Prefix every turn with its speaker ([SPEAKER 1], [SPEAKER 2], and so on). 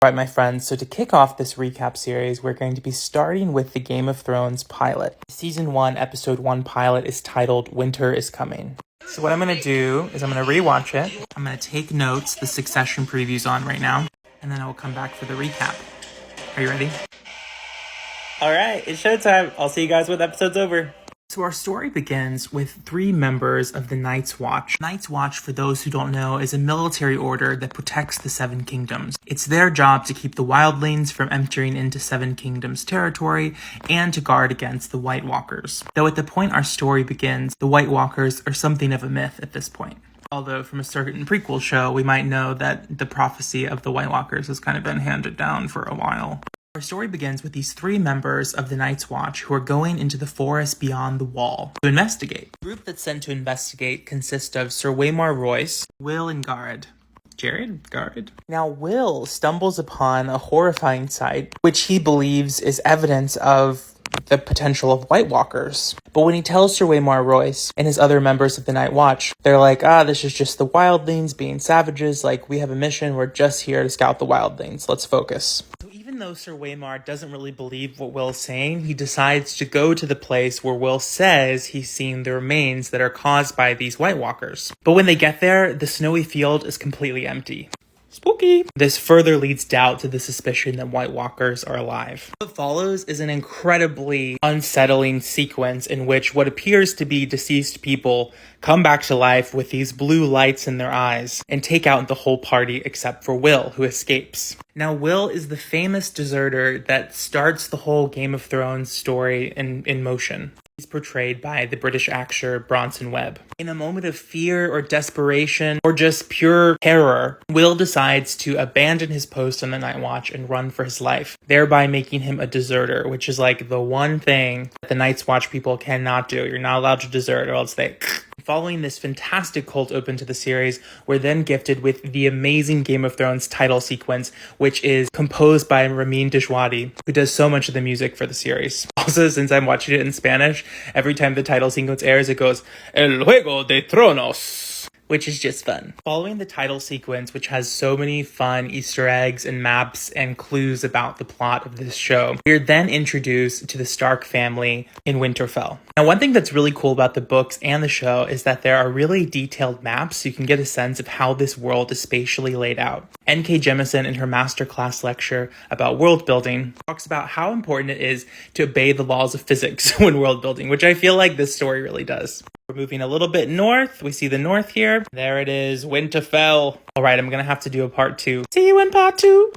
[SPEAKER 1] All right, my friends, so to kick off this recap series, we're going to be starting with the Game of Thrones pilot. Season 1, Episode 1 pilot is titled Winter is Coming. So what I'm going to do is I'm going to rewatch it. I'm going to take notes, the Succession preview's on right now, and then I will come back for the recap. Are you ready? All right, it's showtime. I'll see you guys when the episode's over. So our story begins with 3 members of the Night's Watch. Night's Watch, for those who don't know, is a military order that protects the Seven Kingdoms. It's their job to keep the wildlings from entering into Seven Kingdoms territory and to guard against the White Walkers. Though at the point our story begins, the White Walkers are something of a myth at this point. Although from a certain prequel show, we might know that the prophecy of the White Walkers has kind of been handed down for a while. Our story begins with these 3 members of the Night's Watch who are going into the forest beyond the wall to investigate. The group that's sent to investigate consists of Sir Waymar Royce, Will, and Garrett. Garrett? Now, Will stumbles upon a horrifying sight, which he believes is evidence of the potential of White Walkers. But when he tells Sir Waymar Royce and his other members of the Night Watch, they're like, this is just the wildlings being savages. Like, we have a mission. We're just here to scout the wildlings. Let's focus. Even though Sir Waymar doesn't really believe what Will's saying, he decides to go to the place where Will says he's seen the remains that are caused by these White Walkers. But when they get there, the snowy field is completely empty. Spooky. This further leads doubt to the suspicion that White Walkers are alive. What follows is an incredibly unsettling sequence in which what appears to be deceased people come back to life with these blue lights in their eyes and take out the whole party except for Will, who escapes. Now, Will is the famous deserter that starts the whole Game of Thrones story in motion. He's portrayed by the British actor Bronson Webb. In a moment of fear or desperation or just pure terror, Will decides to abandon his post on the Night Watch and run for his life, thereby making him a deserter, which is like the one thing that the Night's Watch people cannot do. You're not allowed to desert or else they... Following this fantastic cold open to the series, we're then gifted with the amazing Game of Thrones title sequence, which is composed by Ramin Djawadi, who does so much of the music for the series. Also, since I'm watching it in Spanish, every time the title sequence airs, it goes, El Juego de Tronos, which is just fun. Following the title sequence, which has so many fun Easter eggs and maps and clues about the plot of this show, we're then introduced to the Stark family in Winterfell. Now, one thing that's really cool about the books and the show is that there are really detailed maps so you can get a sense of how this world is spatially laid out. N.K. Jemisin, in her masterclass lecture about world building, talks about how important it is to obey the laws of physics when world building, which I feel like this story really does. We're moving a little bit north. We see the north here. There it is, Winterfell. All right, I'm going to have to do a part 2. See you in part 2.